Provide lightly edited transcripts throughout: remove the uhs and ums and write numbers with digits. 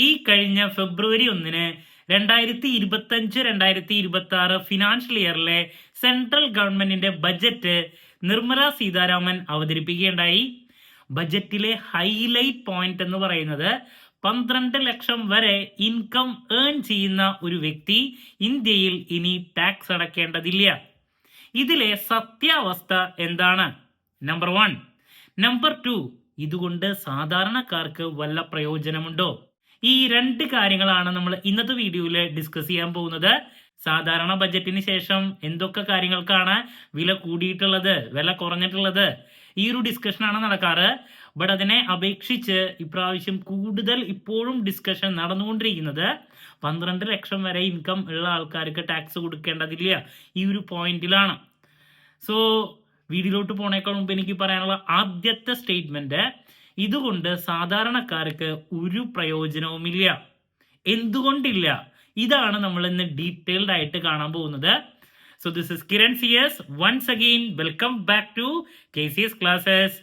ഈ കഴിഞ്ഞ February 1 2025-2026 financial ഇയറിലെ സെൻട്രൽ ഗവൺമെന്റിന്റെ ബജറ്റ് നിർമ്മല സീതാരാമൻ അവതരിപ്പിക്കുകയുണ്ടായി. ബജറ്റിലെ ഹൈലൈറ്റ് പോയിന്റ് എന്ന് പറയുന്നത് 12 ലക്ഷം വരെ ഇൻകം ഏൺ ചെയ്യുന്ന ഒരു വ്യക്തി ഇന്ത്യയിൽ ഇനി ടാക്സ് അടയ്ക്കേണ്ടതില്ല. ഇതിലെ സത്യാവസ്ഥ എന്താണ്? നമ്പർ 1. നമ്പർ 2, ഇതുകൊണ്ട് സാധാരണക്കാർക്ക് വല്ല പ്രയോജനമുണ്ടോ? ഈ 2 കാര്യങ്ങളാണ് നമ്മൾ ഇന്നത്തെ വീഡിയോയിൽ ഡിസ്കസ് ചെയ്യാൻ പോകുന്നത്. സാധാരണ ബജറ്റിന് ശേഷം എന്തൊക്കെ കാര്യങ്ങൾക്കാണ് വില കൂടിയിട്ടുള്ളത്, വില കുറഞ്ഞിട്ടുള്ളത്, ഈ ഒരു ഡിസ്കഷനാണ് നടക്കാറ്. ബട്ട് അതിനെ അപേക്ഷിച്ച് ഇപ്രാവശ്യം കൂടുതൽ ഇപ്പോഴും ഡിസ്കഷൻ നടന്നുകൊണ്ടിരിക്കുന്നത് 12 ലക്ഷം വരെ ഇൻകം ഉള്ള ആൾക്കാർക്ക് ടാക്സ് കൊടുക്കേണ്ടതില്ല ഈ ഒരു പോയിന്റിലാണ്. സോ വീഡിയോയിലോട്ട് പോണേക്കാൾ മുമ്പ് എനിക്ക് പറയാനുള്ള ആദ്യത്തെ സ്റ്റേറ്റ്മെന്റ്, ഇതുകൊണ്ട് സാധാരണക്കാർക്ക് ഒരു പ്രയോജനവുമില്ല. എന്തുകൊണ്ടില്ല? ഇതാണ് നമ്മൾ ഇന്ന് ഡീറ്റെയിൽഡ് ആയിട്ട് കാണാൻ പോകുന്നത്. So this is Kiran CS. Once again welcome back to KCS classes.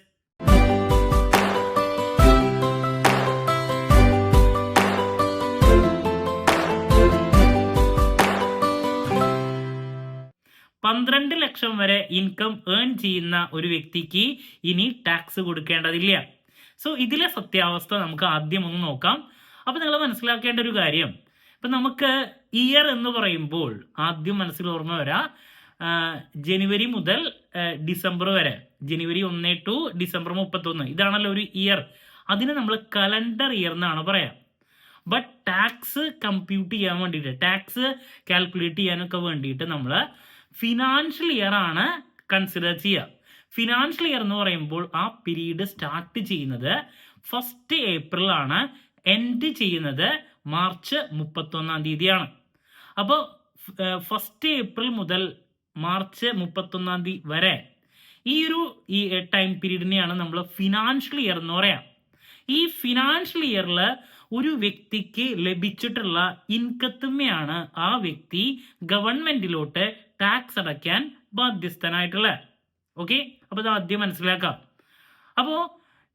പന്ത്രണ്ട് ലക്ഷം വരെ ഇൻകം ഏൺ ചെയ്യുന്ന ഒരു വ്യക്തിക്ക് ഇനി ടാക്സ് കൊടുക്കേണ്ടതില്ല. സോ ഇതിലെ സത്യാവസ്ഥ നമുക്ക് ആദ്യം ഒന്ന് നോക്കാം. അപ്പോൾ നിങ്ങൾ മനസ്സിലാക്കേണ്ട ഒരു കാര്യം, ഇപ്പം നമുക്ക് ഇയർ എന്ന് പറയുമ്പോൾ ആദ്യം മനസ്സിൽ ഓർമ്മ വരാം ജനുവരി മുതൽ ഡിസംബർ വരെ, ജനുവരി 1 ടു ഡിസംബർ 31, ഇതാണല്ലോ ഒരു ഇയർ. അതിന് നമ്മൾ കലണ്ടർ ഇയർ എന്നാണ് പറയാം. ബട്ട് ടാക്സ് കമ്പ്യൂട്ട് ചെയ്യാൻ വേണ്ടിയിട്ട്, ടാക്സ് കാൽക്കുലേറ്റ് ചെയ്യാനൊക്കെ വേണ്ടിയിട്ട് നമ്മൾ ഫിനാൻഷ്യൽ ഇയർ ആണ് കൺസിഡർ ചെയ്യുക. ഫിനാൻഷ്യൽ ഇയർ എന്ന് പറയുമ്പോൾ ആ പീരീഡ് സ്റ്റാർട്ട് ചെയ്യുന്നത് 1 ഏപ്രിൽ ആണ്, എൻഡ് ചെയ്യുന്നത് മാർച്ച് 31 തീയതിയാണ്. അപ്പോൾ 1 ഏപ്രിൽ മുതൽ മാർച്ച് 31 തീയതി വരെ ഈ ടൈം പീരീഡിനെയാണ് നമ്മൾ ഫിനാൻഷ്യൽ ഇയർ എന്ന് പറയാം. ഈ ഫിനാൻഷ്യൽ ഇയറിൽ ഒരു വ്യക്തിക്ക് ലഭിച്ചിട്ടുള്ള ഇൻകത്തുമ്മയാണ് ആ വ്യക്തി ഗവൺമെന്റിലോട്ട് ടാക്സ് അടയ്ക്കാൻ ബാധ്യസ്ഥനായിട്ടുള്ളത്. ഓക്കെ, അപ്പോൾ ഇത് ആദ്യം മനസ്സിലാക്കാം. അപ്പോൾ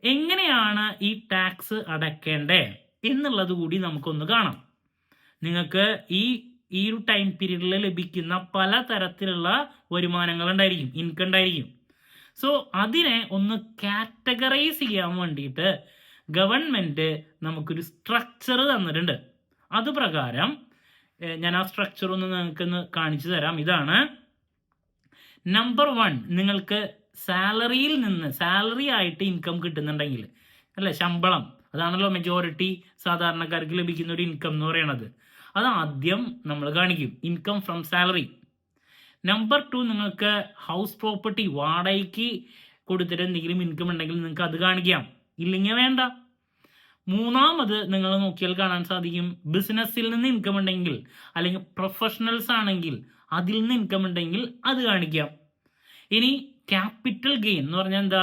എങ്ങനെയാണ് ഈ ടാക്സ് അടയ്ക്കേണ്ടത് എന്നുള്ളത് കൂടി നമുക്കൊന്ന് കാണാം. നിങ്ങൾക്ക് ഈ ഒരു ടൈം പീരീഡിൽ ലഭിക്കുന്ന പല തരത്തിലുള്ള വരുമാനങ്ങൾ ഉണ്ടായിരിക്കും, ഇൻകം ഉണ്ടായിരിക്കും. സോ അതിനെ ഒന്ന് കാറ്റഗറൈസ് ചെയ്യാൻ വേണ്ടിയിട്ട് ഗവൺമെന്റ് നമുക്കൊരു സ്ട്രക്ചർ തന്നിട്ടുണ്ട്. അത് പ്രകാരം ഞാൻ ആ സ്ട്രക്ചർ ഒന്ന് നിങ്ങൾക്കൊന്ന് കാണിച്ചു തരാം. ഇതാണ് നമ്പർ 1. നിങ്ങൾക്ക് സാലറിയിൽ നിന്ന്, സാലറി ആയിട്ട് ഇൻകം കിട്ടുന്നുണ്ടെങ്കിൽ, അല്ലേ, ശമ്പളം, അതാണല്ലോ മെജോറിറ്റി സാധാരണക്കാർക്ക് ലഭിക്കുന്ന ഒരു ഇൻകം എന്ന് പറയുന്നത്. അത് ആദ്യം നമ്മൾ കാണിക്കും, ഇൻകം ഫ്രം സാലറി. നമ്പർ 2, നിങ്ങൾക്ക് ഹൗസ് പ്രോപ്പർട്ടി വാടകയ്ക്ക് കൊടുത്തിട്ട് എന്തെങ്കിലും ഇൻകം ഉണ്ടെങ്കിൽ നിങ്ങൾക്ക് അത് കാണിക്കാം, ഇല്ലെങ്കിൽ വേണ്ട. മൂന്നാമത് നിങ്ങൾ നോക്കിയാൽ കാണാൻ സാധിക്കും, ബിസിനസ്സിൽ നിന്ന് ഇൻകം ഉണ്ടെങ്കിൽ, അല്ലെങ്കിൽ പ്രൊഫഷണൽസ് ആണെങ്കിൽ അതിൽ നിന്ന് ഇൻകം ഉണ്ടെങ്കിൽ അത് കാണിക്കാം. ഇനി ക്യാപിറ്റൽ ഗെയിൻ എന്ന് പറഞ്ഞാൽ എന്താ?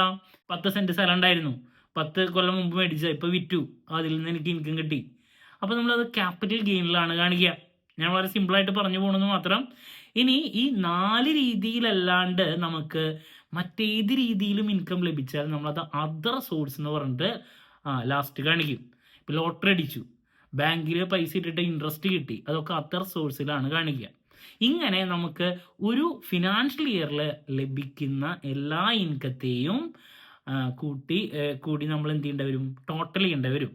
10 സെന്റ് സ്ഥലം ഉണ്ടായിരുന്നു, 10 കൊല്ലം മുമ്പ് മേടിച്ച, ഇപ്പോൾ വിറ്റു, അതിൽ നിന്ന് എനിക്ക് ഇൻകം കിട്ടി. അപ്പോൾ നമ്മളത് ക്യാപിറ്റൽ ഗെയിനിലാണ് കാണിക്കുക. ഞാൻ വളരെ സിമ്പിളായിട്ട് പറഞ്ഞു പോകണമെന്ന് മാത്രം. ഇനി ഈ 4 രീതിയിലല്ലാണ്ട് നമുക്ക് മറ്റേത് രീതിയിലും ഇൻകം ലഭിച്ചാൽ നമ്മളത് അതർ സോഴ്സ് എന്ന് പറഞ്ഞിട്ട് ലാസ്റ്റ് കാണിക്കും. ഇപ്പോൾ ലോട്ടറി അടിച്ചു, ബാങ്കിൽ പൈസ ഇട്ടിട്ട് ഇൻട്രസ്റ്റ് കിട്ടി, അതൊക്കെ അതർ സോഴ്സിലാണ് കാണിക്കുക. ഇങ്ങനെ നമുക്ക് ഒരു ഫിനാൻഷ്യൽ ഇയറിൽ ലഭിക്കുന്ന എല്ലാ ഇൻകത്തെയും കൂടി നമ്മൾ എന്ത് ചെയ്യേണ്ടി വരും? ടോട്ടൽ ചെയ്യേണ്ടി വരും.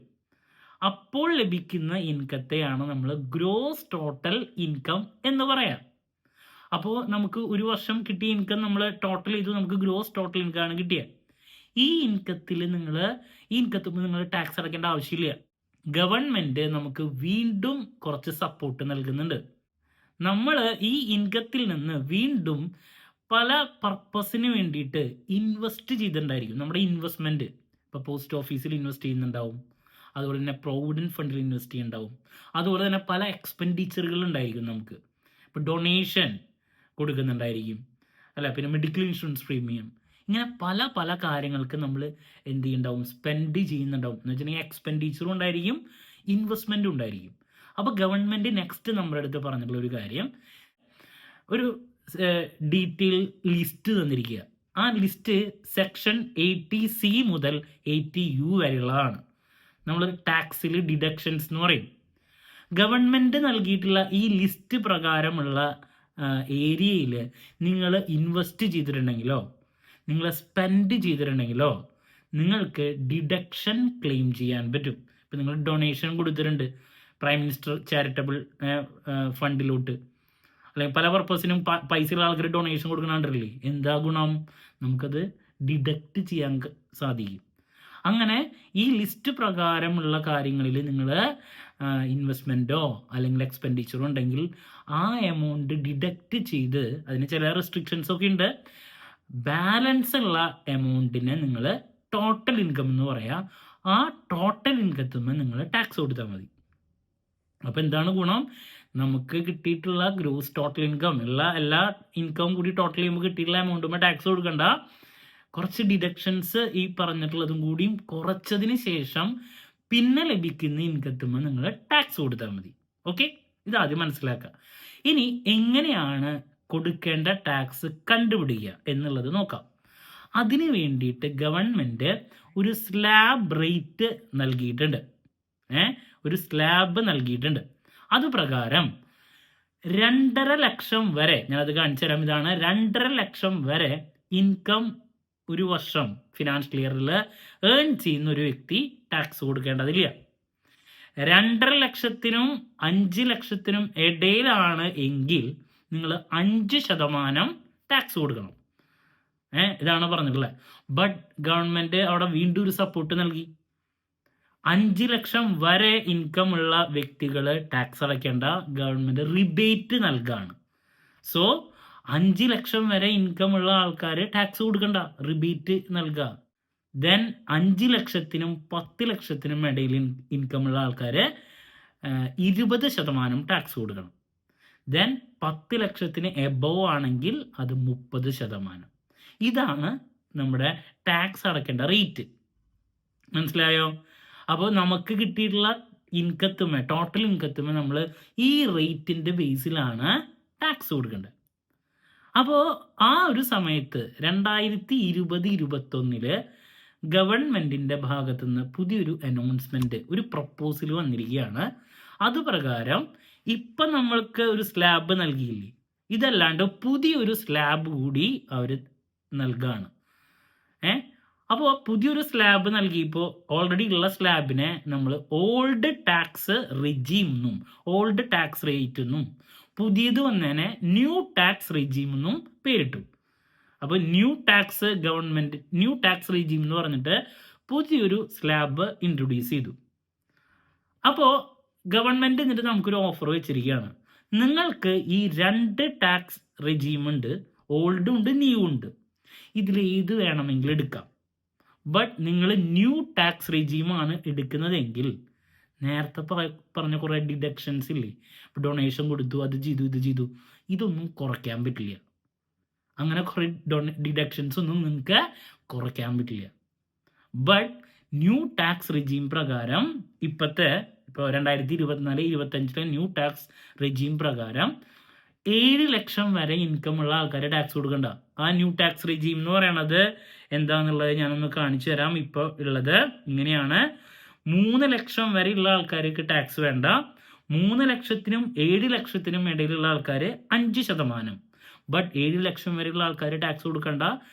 അപ്പോൾ ലഭിക്കുന്ന ഇൻകത്തെയാണ് നമ്മൾ ഗ്രോസ് ടോട്ടൽ ഇൻകം എന്ന് പറയാം. അപ്പോൾ നമുക്ക് ഒരു വർഷം കിട്ടിയ ഇൻകം നമ്മൾ ടോട്ടൽ ചെയ്തു, നമുക്ക് ഗ്രോസ് ടോട്ടൽ ഇൻകം ആണ് കിട്ടിയത്. ഈ ഇൻകത്തിൽ ഈ ഇൻകത്തുമ്പോൾ നിങ്ങൾ ടാക്സ് അടയ്ക്കേണ്ട ആവശ്യമില്ല. ഗവൺമെന്റ് നമുക്ക് വീണ്ടും കുറച്ച് സപ്പോർട്ട് നൽകുന്നുണ്ട്. നമ്മൾ ഈ ഇൻകത്തിൽ നിന്ന് വീണ്ടും പല പർപ്പസിന് വേണ്ടിയിട്ട് ഇൻവെസ്റ്റ് ചെയ്തിട്ടുണ്ടായിരിക്കും. നമ്മുടെ ഇൻവെസ്റ്റ്മെന്റ് ഇപ്പോൾ പോസ്റ്റ് ഓഫീസിൽ ഇൻവെസ്റ്റ് ചെയ്യുന്നുണ്ടാവും, അതുപോലെ തന്നെ പ്രൊവിഡൻറ്റ് ഫണ്ടിൽ ഇൻവെസ്റ്റ് ചെയ്യുന്നുണ്ടാവും, അതുപോലെ തന്നെ പല എക്സ്പെൻഡിച്ചറുകൾ ഉണ്ടായിരിക്കും. നമുക്ക് ഇപ്പോൾ ഡൊണേഷൻ കൊടുക്കുന്നുണ്ടായിരിക്കും, അല്ല, പിന്നെ മെഡിക്കൽ ഇൻഷുറൻസ് പ്രീമിയം, ഇങ്ങനെ പല പല കാര്യങ്ങൾക്ക് നമ്മൾ എന്ത് ചെയ്യുന്നുണ്ടാവും? സ്പെൻഡ് ചെയ്യുന്നുണ്ടാവും. എന്ന് വെച്ചിട്ടുണ്ടെങ്കിൽ എക്സ്പെൻഡിച്ചറും ഉണ്ടായിരിക്കും, ഇൻവെസ്റ്റ്മെൻറ്റും ഉണ്ടായിരിക്കും. അപ്പോൾ ഗവൺമെൻറ് നെക്സ്റ്റ് നമ്മുടെ അടുത്ത് പറഞ്ഞിട്ടുള്ള ഒരു കാര്യം, ഒരു ഡീറ്റെയിൽ ലിസ്റ്റ് തന്നിരിക്കുക. ആ ലിസ്റ്റ് സെക്ഷൻ 80C മുതൽ 80U വരെയുള്ളതാണ്. നമ്മൾ ടാക്സിൽ ഡിഡക്ഷൻസ് എന്ന് പറയും. ഗവൺമെൻറ് നൽകിയിട്ടുള്ള ഈ ലിസ്റ്റ് പ്രകാരമുള്ള ഏരിയയിൽ നിങ്ങൾ ഇൻവെസ്റ്റ് ചെയ്തിട്ടുണ്ടെങ്കിലോ നിങ്ങൾ സ്പെൻഡ് ചെയ്തിട്ടുണ്ടെങ്കിലോ നിങ്ങൾക്ക് ഡിഡക്ഷൻ ക്ലെയിം ചെയ്യാൻ പറ്റും. ഇപ്പം നിങ്ങൾ ഡൊണേഷൻ കൊടുത്തിട്ടുണ്ട് പ്രൈം മിനിസ്റ്റർ ചാരിറ്റബിൾ ഫണ്ടിലോട്ട്, അല്ലെങ്കിൽ പല പർപ്പസിനും പൈസയുള്ള ആൾക്കാർ ഡൊണേഷൻ കൊടുക്കണാണ്ടില്ലേ, എന്താ ഗുണം? നമുക്കത് ഡിഡക്റ്റ് ചെയ്യാൻ സാധിക്കും. അങ്ങനെ ഈ ലിസ്റ്റ് പ്രകാരമുള്ള കാര്യങ്ങളിൽ നിങ്ങൾ ഇൻവെസ്റ്റ്മെൻറ്റോ അല്ലെങ്കിൽ എക്സ്പെൻഡിച്ചറോ ഉണ്ടെങ്കിൽ ആ എമൗണ്ട് ഡിഡക്റ്റ് ചെയ്ത്, അതിന് ചില റെസ്ട്രിക്ഷൻസ് ഒക്കെ ഉണ്ട്, ബാലൻസ് ഉള്ള എമൗണ്ടിനെ നിങ്ങൾ ടോട്ടൽ ഇൻകം എന്ന് പറയാം. ആ ടോട്ടൽ ഇൻകത്തുമ്പോൾ നിങ്ങൾ ടാക്സ് കൊടുത്താൽ മതി. അപ്പോൾ എന്താണ് ഗുണം? നമുക്ക് കിട്ടിയിട്ടുള്ള ഗ്രോസ് ടോട്ടൽ ഇൻകം, എല്ലാ ഇൻകം കൂടി ടോട്ടൽ ചെയ്യുമ്പോൾ കിട്ടിയിട്ടുള്ള എമൗണ്ടുമ്പോൾ ടാക്സ് കൊടുക്കണ്ട. കുറച്ച് ഡിഡക്ഷൻസ് ഈ പറഞ്ഞിട്ടുള്ളതും കൂടിയും കുറച്ചതിന് ശേഷം പിന്നെ ലഭിക്കുന്ന ഇൻകത്തുമ്പോൾ നിങ്ങൾ ടാക്സ് കൊടുത്താൽ മതി. ഓക്കെ, ഇതാദ്യം മനസ്സിലാക്കുക. ഇനി എങ്ങനെയാണ് കൊടുക്കേണ്ട ടാക്സ് കണ്ടുപിടിക്കുക എന്നുള്ളത് നോക്കാം. അതിന് വേണ്ടിയിട്ട് ഗവൺമെൻറ് ഒരു സ്ലാബ് റേറ്റ് നൽകിയിട്ടുണ്ട്. ഒരു സ്ലാബ് നൽകിയിട്ടുണ്ട്. അതുപ്രകാരം 2.5 ലക്ഷം വരെ, ഞാനത് കാണിച്ചു തരാം. ഇതാണ് 2.5 ലക്ഷം വരെ ഇൻകം ഒരു വർഷം ഫിനാൻഷ്യൽ ഇയറിൽ ഏൺ ചെയ്യുന്ന ഒരു വ്യക്തി ടാക്സ് കൊടുക്കേണ്ടതില്ല. 2.5 ലക്ഷത്തിനും 5 ലക്ഷത്തിനും ഇടയിലാണ് എങ്കിൽ നിങ്ങൾ 5% ടാക്സ് കൊടുക്കണം. ഇതാണ് പറഞ്ഞിട്ടുള്ളത്. ബട്ട് ഗവൺമെൻറ് അവിടെ വീണ്ടും ഒരു സപ്പോർട്ട് നൽകി. 5 ലക്ഷം വരെ ഇൻകം ഉള്ള വ്യക്തികൾ ടാക്സ് അടയ്ക്കേണ്ട, ഗവൺമെൻറ് റിബേറ്റ് നൽകാണ്. സോ 5 ലക്ഷം വരെ ഇൻകം ഉള്ള ആൾക്കാർ ടാക്സ് കൊടുക്കണ്ട, റിബേറ്റ് നൽകുക. ദെൻ 5 ലക്ഷത്തിനും 10 ലക്ഷത്തിനും ഇടയിൽ ഇൻകം ഉള്ള ആൾക്കാർ 20% ടാക്സ് കൊടുക്കണം. ദെൻ 10 ലക്ഷത്തിന് എബവ് ആണെങ്കിൽ അത് 30%. ഇതാണ് നമ്മുടെ ടാക്സ് അടയ്ക്കേണ്ട റേറ്റ്. മനസ്സിലായോ? അപ്പോൾ നമുക്ക് കിട്ടിയിട്ടുള്ള ഇൻകത്തുമേ, ടോട്ടൽ ഇൻകത്തുമേ നമ്മൾ ഈ റേറ്റിൻ്റെ ബേസിലാണ് ടാക്സ് കൊടുക്കേണ്ടത്. അപ്പോൾ ആ ഒരു സമയത്ത് 2020-21 ഗവൺമെൻറ്റിൻ്റെ ഭാഗത്തുനിന്ന് പുതിയൊരു അനൗൺസ്മെൻറ്റ്, ഒരു പ്രപ്പോസൽ വന്നിരിക്കുകയാണ്. അതുപ്രകാരം ഇപ്പം നമ്മൾക്ക് ഒരു സ്ലാബ് നൽകിയില്ലേ, ഇതല്ലാണ്ട് പുതിയൊരു സ്ലാബ് കൂടി അവർ നൽകുകയാണ്. അപ്പോൾ പുതിയൊരു സ്ലാബ് നൽകിയപ്പോൾ ഓൾറെഡി ഉള്ള സ്ലാബിനെ നമ്മൾ ഓൾഡ് ടാക്സ് റെജീം എന്നും ഓൾഡ് ടാക്സ് റേറ്റ് എന്നും പുതിയത് വന്നതിനെ ന്യൂ ടാക്സ് റെജീം എന്നും പേരിട്ടു. അപ്പോൾ ന്യൂ ടാക്സ് റെജീം എന്ന് പറഞ്ഞിട്ട് പുതിയൊരു സ്ലാബ് ഇൻട്രൊഡ്യൂസ് ചെയ്തു. അപ്പോൾ ഗവൺമെൻറ് എന്നിട്ട് നമുക്കൊരു ഓഫർ വെച്ചിരിക്കുകയാണ്. നിങ്ങൾക്ക് ഈ 2 ടാക്സ് റെജീം ഉണ്ട്, ഓൾഡും ഉണ്ട് ന്യൂ ഉണ്ട്, ഇതിലേത് വേണമെങ്കിലും എടുക്കാം. ബട്ട് നിങ്ങൾ ന്യൂ ടാക്സ് റെജീമാണ് എടുക്കുന്നതെങ്കിൽ നേരത്തെ പറഞ്ഞ കുറേ ഡിഡക്ഷൻസ് ഇല്ലേ, ഇപ്പോൾ ഡൊണേഷൻ കൊടുത്തു, അത് ചെയ്തു, ഇത് ചെയ്തു, ഇതൊന്നും കുറയ്ക്കാൻ പറ്റില്ല. അങ്ങനെ കുറേ ഡിഡക്ഷൻസ് ഒന്നും നിങ്ങൾക്ക് കുറയ്ക്കാൻ പറ്റില്ല. ബട്ട് ന്യൂ ടാക്സ് റെജീം പ്രകാരം ഇപ്പോൾ 2024-25 ന്യൂ ടാക്സ് റെജീം പ്രകാരം 7 ലക്ഷം വരെ ഇൻകം ഉള്ള ആൾക്കാരെ ടാക്സ് കൊടുക്കണ്ട. ആ ന്യൂ ടാക്സ് റെജീം എന്ന് പറയണത് എന്താണെന്നുള്ളത് ഞാനൊന്ന് കാണിച്ചു തരാം. ഇപ്പോൾ ഉള്ളത് ഇങ്ങനെയാണ്. 3 ലക്ഷം വരെ ഉള്ള ആൾക്കാർക്ക് ടാക്സ് വേണ്ട. 3 ലക്ഷത്തിനും 7 ലക്ഷത്തിനും ഇടയിലുള്ള ആൾക്കാർ 5%. ബട്ട് 7 ലക്ഷം വരെയുള്ള ആൾക്കാർ ടാക്സ് കൊടുക്കണ്ട,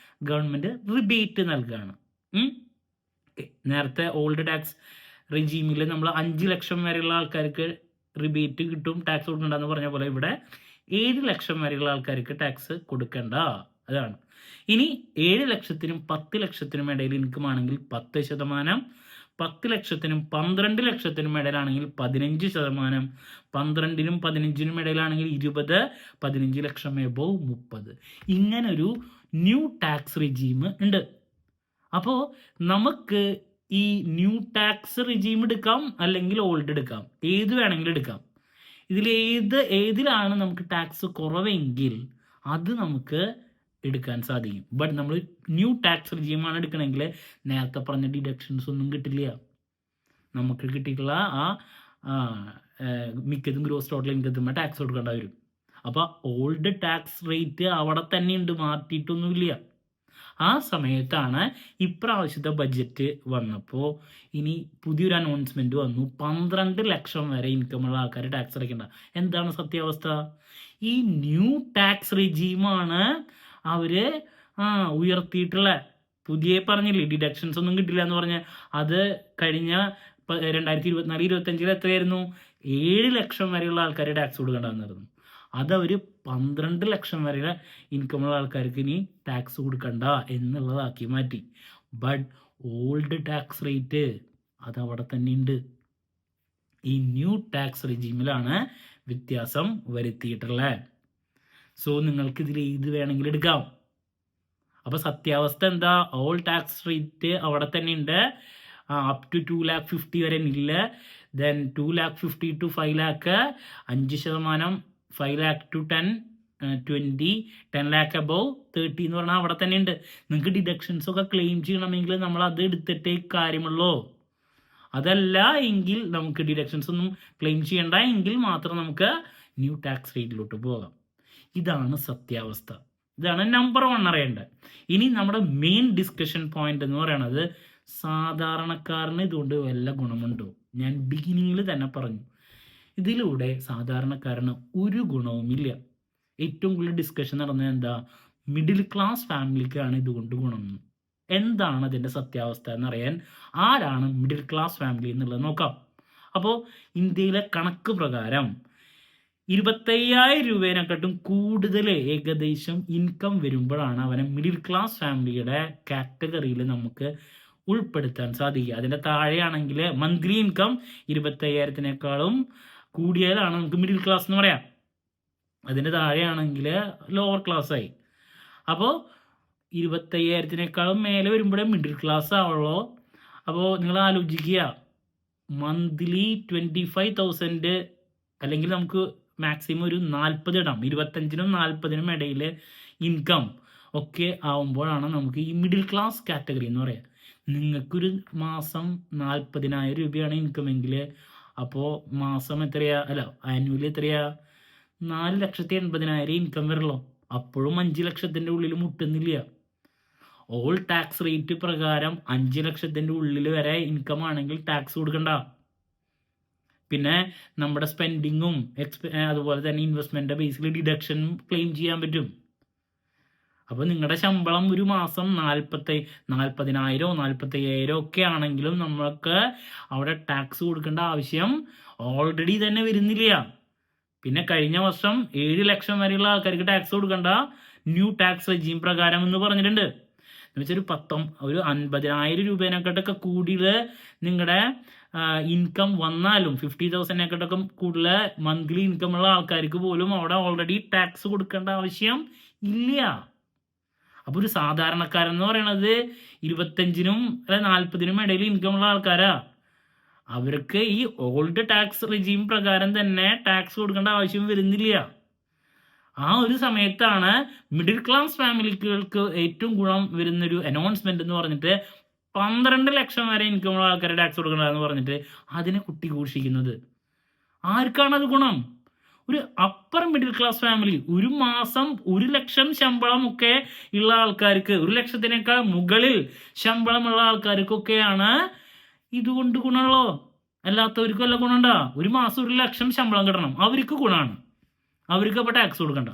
ഗവൺമെൻറ് റിബേറ്റ് നൽകുകയാണ്. നേരത്തെ ഓൾഡ് ടാക്സ് റെജീമിൽ നമ്മൾ 5 ലക്ഷം വരെയുള്ള ആൾക്കാർക്ക് റിബേറ്റ് കിട്ടും, ടാക്സ് കൊടുക്കണ്ടെന്ന് പറഞ്ഞ പോലെ ഇവിടെ 7 ലക്ഷം വരെയുള്ള ആൾക്കാർക്ക് ടാക്സ് കൊടുക്കണ്ട. അതാണ്. ഇനി 7 ലക്ഷത്തിനും 10 ലക്ഷത്തിനും ഇടയിൽ ഇൻകം ആണെങ്കിൽ 10%, 10 ലക്ഷത്തിനും 12 ലക്ഷത്തിനും ഇടയിലാണെങ്കിൽ 15%, 12നും 15നും ഇടയിലാണെങ്കിൽ 20, 15 ലക്ഷം എബോവ് 30. ഇങ്ങനൊരു ന്യൂ ടാക്സ് റെജീം ഉണ്ട്. അപ്പോൾ നമുക്ക് ഈ ന്യൂ ടാക്സ് റെജീം എടുക്കാം, അല്ലെങ്കിൽ ഓൾഡ് എടുക്കാം, ഏത് വേണമെങ്കിലും എടുക്കാം. ഏതിലാണ് നമുക്ക് ടാക്സ് കുറവെങ്കിൽ അത് നമുക്ക് എടുക്കാൻ സാധിക്കും. ബട്ട് നമ്മൾ ന്യൂ ടാക്സ് റെജീമാണ് എടുക്കണമെങ്കിൽ നേരത്തെ പറഞ്ഞ ഡിഡക്ഷൻസ് ഒന്നും കിട്ടില്ല. നമുക്ക് കിട്ടിയിട്ടുള്ള മിക്കതും ഗ്രോസ് ടോട്ടൽ ഇൻകത്തുമ്പോൾ ടാക്സ് കൊടുക്കേണ്ട വരും. അപ്പോൾ ഓൾഡ് ടാക്സ് റേറ്റ് അവിടെ തന്നെ ഉണ്ട്, മാറ്റിയിട്ടൊന്നുമില്ല. ആ സമയത്താണ് ഇപ്രാവശ്യത്തെ ബഡ്ജറ്റ് വന്നപ്പോൾ ഇനി പുതിയൊരു അനൗൺസ്മെൻറ്റ് വന്നു, 12 ലക്ഷം വരെ ഇൻകമുള്ള ആൾക്കാർ ടാക്സ് അടയ്ക്കേണ്ട. എന്താണ് സത്യാവസ്ഥ? ഈ ന്യൂ ടാക്സ് റിജീമാണ് അവർ ഉയർത്തിയിട്ടുള്ള. പുതിയ പറഞ്ഞില്ലേ ഡിഡക്ഷൻസ് ഒന്നും കിട്ടില്ല എന്ന് പറഞ്ഞ്, അത് കഴിഞ്ഞ 2024-25 എത്രയായിരുന്നു? 7 ലക്ഷം വരെയുള്ള ആൾക്കാർ ടാക്സ് കൊടുക്കേണ്ടതെന്നായിരുന്നു. അതവർ 12 ലക്ഷം വരെ ഇൻകമുള്ള ആൾക്കാർക്ക് ഇനി ടാക്സ് കൊടുക്കണ്ട എന്നുള്ളതാക്കി മാറ്റി. ബട്ട് ഓൾഡ് ടാക്സ് റേറ്റ് അതവിടെ തന്നെ ഉണ്ട്. ഈ ന്യൂ ടാക്സ് റിജീമിലാണ് വ്യത്യാസം വരുത്തിയിട്ടുള്ളത്. സോ നിങ്ങൾക്ക് ഇതിൽ ഏത് വേണമെങ്കിലും എടുക്കാം. അപ്പോൾ സത്യാവസ്ഥ എന്താ? ഓൾ ടാക്സ് റേറ്റ് അവിടെ തന്നെ ഉണ്ട്. അപ് ടു 2,50,000 വരെ ഇല്ല. ദെൻ 2,50,000 to 5,00,000 5%, 5,00,000 to 10, 20, 10,00,000 above 30 എന്ന് പറഞ്ഞാൽ അവിടെ തന്നെ ഉണ്ട്. നിങ്ങൾക്ക് ഡിഡക്ഷൻസ് ഒക്കെ ക്ലെയിം ചെയ്യണമെങ്കിൽ നമ്മൾ അത് എടുത്തിട്ടേ കാര്യമുള്ളൂ. അതല്ല എങ്കിൽ നമുക്ക് ഡിഡക്ഷൻസ് ഒന്നും ക്ലെയിം ചെയ്യണ്ട എങ്കിൽ മാത്രം നമുക്ക് ന്യൂ ടാക്സ് റേറ്റിലോട്ട് പോകാം. ഇതാണ് സത്യാവസ്ഥ. ഇതാണ് നമ്പർ 1 അറിയേണ്ടത്. ഇനി നമ്മുടെ മെയിൻ ഡിസ്കഷൻ പോയിന്റ് എന്ന് പറയുന്നത് സാധാരണക്കാരന് ഇതുകൊണ്ട് വല്ല ഗുണമുണ്ടോ? ഞാൻ ബിഗിനിങ്ങിൽ തന്നെ പറഞ്ഞു, ഇതിലൂടെ സാധാരണക്കാരന് ഒരു ഗുണവുമില്ല. ഏറ്റവും കൂടുതൽ ഡിസ്കഷൻ നടന്നത് എന്താ? മിഡിൽ ക്ലാസ് ഫാമിലിക്കാണ് ഇതുകൊണ്ട് ഗുണം. എന്താണ് അതിൻ്റെ സത്യാവസ്ഥ എന്നറിയാൻ ആരാണ് മിഡിൽ ക്ലാസ് ഫാമിലി എന്നുള്ളത് നോക്കാം. അപ്പോൾ ഇന്ത്യയിലെ കണക്ക് പ്രകാരം 25,000 രൂപേനെക്കാട്ടും കൂടുതൽ ഏകദേശം ഇൻകം വരുമ്പോഴാണ് അവനെ മിഡിൽ ക്ലാസ് ഫാമിലിയുടെ കാറ്റഗറിയിൽ നമുക്ക് ഉൾപ്പെടുത്താൻ സാധിക്കുക. അതിൻ്റെ താഴെയാണെങ്കിൽ മന്ത്ലി ഇൻകം 25,000-നേക്കാളും കൂടിയാലാണ് നമുക്ക് മിഡിൽ ക്ലാസ് എന്ന് പറയാം. അതിൻ്റെ താഴെയാണെങ്കിൽ ലോവർ ക്ലാസ്സായി. അപ്പോൾ 25,000-നേക്കാളും മേലെ വരുമ്പോഴേ മിഡിൽ ക്ലാസ് ആവുള്ളൂ. അപ്പോൾ നിങ്ങൾ ആലോചിക്കുക, മന്ത്ലി 25,000 അല്ലെങ്കിൽ നമുക്ക് മാക്സിമം ഒരു 40 ഇടാം, 25-നും 40-നും ഇടയിൽ ഇൻകം ഒക്കെ ആവുമ്പോഴാണ് നമുക്ക് ഈ മിഡിൽ ക്ലാസ് കാറ്റഗറി എന്ന് പറയാം. നിങ്ങൾക്കൊരു മാസം 40,000 രൂപയാണ് ഇൻകം എങ്കിൽ അപ്പോൾ മാസം എത്രയാ, അല്ല ആനുവലി എത്രയാ? 4,80,000 ഇൻകം വരുള്ളൂ. അപ്പോഴും 5 ലക്ഷത്തിൻ്റെ ഉള്ളിൽ മുട്ടുന്നില്ല. ഓൾ ടാക്സ് റേറ്റ് പ്രകാരം 5 ലക്ഷത്തിൻ്റെ ഉള്ളിൽ വരെ ഇൻകം ആണെങ്കിൽ ടാക്സ് കൊടുക്കണ്ട. പിന്നെ നമ്മുടെ സ്പെൻഡിങ്ങും അതുപോലെ തന്നെ ഇൻവെസ്റ്റ്മെൻറ്റ് ബേസിൽ ഡിഡക്ഷൻ ക്ലെയിം ചെയ്യാൻ പറ്റും. അപ്പോൾ നിങ്ങളുടെ ശമ്പളം ഒരു മാസം 40,000 45,000 ഒക്കെ ആണെങ്കിലും നമ്മൾക്ക് അവിടെ ടാക്സ് കൊടുക്കേണ്ട ആവശ്യം ഓൾറെഡി തന്നെ വരുന്നില്ല. പിന്നെ കഴിഞ്ഞ വർഷം 7 ലക്ഷം വരെയുള്ള ആൾക്കാർക്ക് ടാക്സ് കൊടുക്കേണ്ട ന്യൂ ടാക്സ് റെജീം പ്രകാരം എന്ന് പറഞ്ഞിട്ടുണ്ട്. എന്ന് വെച്ചാൽ ഒരു 50,000 രൂപേനെക്കാട്ടൊക്കെ കൂടുതൽ നിങ്ങളുടെ ഇൻകം വന്നാലും 50,000-നേക്കാട്ടൊക്കെ കൂടുതൽ മന്ത്ലി ഇൻകം ഉള്ള ആൾക്കാർക്ക് പോലും അവിടെ ഓൾറെഡി ടാക്സ് കൊടുക്കേണ്ട ആവശ്യം ഇല്ല. അപ്പോൾ ഒരു സാധാരണക്കാരൻ എന്ന് പറയണത് 25-നും 40-നും ഇടയിൽ ഇൻകം ഉള്ള ആൾക്കാരാ. അവർക്ക് ഈ ഓൾഡ് ടാക്സ് റെജീം പ്രകാരം തന്നെ ടാക്സ് കൊടുക്കേണ്ട ആവശ്യം വരുന്നില്ല. ആ ഒരു സമയത്താണ് മിഡിൽ ക്ലാസ് ഫാമിലികൾക്ക് ഏറ്റവും ഗുണം വരുന്നൊരു അനൗൺസ്മെന്റ് എന്ന് പറഞ്ഞിട്ട് 12 ലക്ഷം വരെ ഇൻകമുള്ള ആൾക്കാരെ ടാക്സ് കൊടുക്കണ്ടെന്ന് പറഞ്ഞിട്ട് അതിനെ കുട്ടിഘോഷിക്കുന്നത്. ആർക്കാണ് അത് ഗുണം? ഒരു അപ്പർ മിഡിൽ ക്ലാസ് ഫാമിലി, ഒരു മാസം 1 ലക്ഷം ശമ്പളം ഒക്കെ ഉള്ള ആൾക്കാർക്ക്, 1 ലക്ഷത്തിനേക്കാൾ മുകളിൽ ശമ്പളമുള്ള ആൾക്കാർക്കൊക്കെയാണ് ഇതുകൊണ്ട് ഗുണമുള്ളോ. അല്ലാത്തവർക്കും വല്ല ഗുണമുണ്ടോ? ഒരു മാസം 1 ലക്ഷം ശമ്പളം കിട്ടണം, അവർക്ക് ഗുണമാണ്. അവർക്ക് അപ്പോൾ ടാക്സ് കൊടുക്കണ്ട.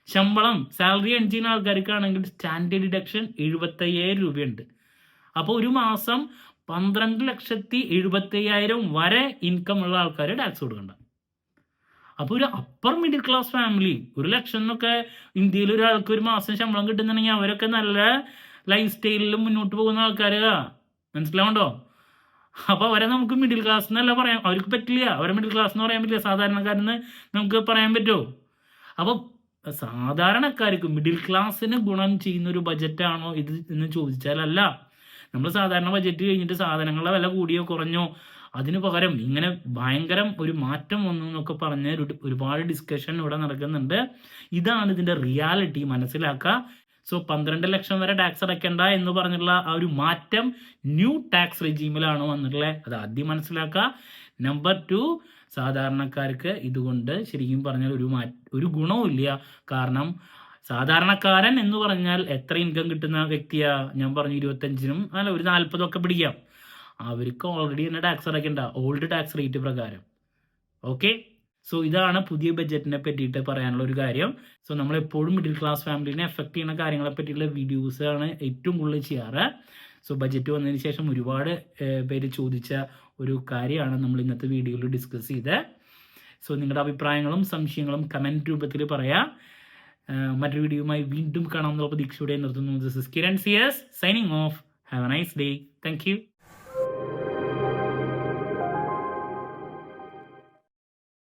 ശമ്പളം സാലറി എൺ ചെയ്യുന്ന ആൾക്കാർക്കാണെങ്കിൽ സ്റ്റാൻഡേർഡ് ഡിഡക്ഷൻ 75,000 രൂപയുണ്ട്. അപ്പോൾ ഒരു മാസം 12,70,000 വരെ ഇൻകം ഉള്ള ആൾക്കാർ ടാക്സ് കൊടുക്കണ്ട. അപ്പോൾ ഒരു അപ്പർ മിഡിൽ ക്ലാസ് ഫാമിലി 1 ലക്ഷം എന്നൊക്കെ ഇന്ത്യയിൽ ഒരാൾക്ക് ഒരു മാസം ശമ്പളം കിട്ടുന്നുണ്ടെങ്കിൽ അവരൊക്കെ നല്ല ലൈഫ് സ്റ്റൈലിലും മുന്നോട്ട് പോകുന്ന ആൾക്കാരാ. മനസ്സിലാവുണ്ടോ? അപ്പോൾ അവരെ നമുക്ക് മിഡിൽ ക്ലാസ് എന്നല്ല പറയാം, അവർക്ക് പറ്റില്ല. അവരെ മിഡിൽ ക്ലാസ് എന്ന് പറയാൻ പറ്റില്ല, സാധാരണക്കാരെന്ന് നമുക്ക് പറയാൻ പറ്റുമോ? അപ്പോൾ സാധാരണക്കാർക്ക് മിഡിൽ ക്ലാസ്സിന് ഗുണം ചെയ്യുന്ന ഒരു ബജറ്റാണോ ഇത് എന്ന് ചോദിച്ചാലല്ല. നമ്മൾ സാധാരണ ബജറ്റ് കഴിഞ്ഞിട്ട് സാധനങ്ങളുടെ വില കൂടിയോ കുറഞ്ഞോ അതിന് പകരം ഇങ്ങനെ ഭയങ്കരം ഒരു മാറ്റം വന്നു എന്നൊക്കെ പറഞ്ഞ് ഒരുപാട് ഡിസ്കഷൻ ഇവിടെ നടക്കുന്നുണ്ട്. ഇതാണ് ഇതിൻ്റെ റിയാലിറ്റി, മനസ്സിലാക്കുക. സോ 12 ലക്ഷം വരെ ടാക്സ് അടയ്ക്കേണ്ട എന്ന് പറഞ്ഞുള്ള ആ ഒരു മാറ്റം ന്യൂ ടാക്സ് റെജീമിലാണ് വന്നിട്ടുള്ളത്. അത് ആദ്യം മനസ്സിലാക്കുക. നമ്പർ 2, സാധാരണക്കാർക്ക് ഇതുകൊണ്ട് ശരിക്കും പറഞ്ഞാൽ ഒരു ഗുണവും ഇല്ല. കാരണം സാധാരണക്കാരൻ എന്ന് പറഞ്ഞാൽ എത്ര ഇൻകം കിട്ടുന്ന വ്യക്തിയാ? ഞാൻ പറഞ്ഞു 25-നും അല്ല ഒരു 40 ഒക്കെ പിടിക്കാം. അവർക്ക് ഓൾറെഡി തന്നെ ടാക്സ് അടയ്ക്കണ്ട, ഓൾഡ് ടാക്സ് റേറ്റ് പ്രകാരം. ഓക്കെ, സോ ഇതാണ് പുതിയ ബഡ്ജറ്റിനെ പറ്റിയിട്ട് പറയാനുള്ള ഒരു കാര്യം. സോ നമ്മളെപ്പോഴും മിഡിൽ ക്ലാസ് ഫാമിലിനെ എഫക്റ്റ് ചെയ്യുന്ന കാര്യങ്ങളെ പറ്റിയുള്ള വീഡിയോസാണ് ഏറ്റവും കൂടുതൽ ചെയ്യാറ്. സോ ബഡ്ജറ്റ് വന്നതിന് ശേഷം ഒരുപാട് പേര് ചോദിച്ച ഒരു കാര്യമാണ് നമ്മൾ ഇന്നത്തെ വീഡിയോയിൽ ഡിസ്കസ് ചെയ്തത്. സോ നിങ്ങളുടെ അഭിപ്രായങ്ങളും സംശയങ്ങളും കമൻറ്റ് രൂപത്തിൽ പറയാം. മറ്റൊരു വീഡിയോയുമായി വീണ്ടും കാണാമെന്നുള്ള പ്രതീക്ഷയോടെ നിർത്തുന്നു. This is Kiran CS signing off. Have a nice day. Thank U.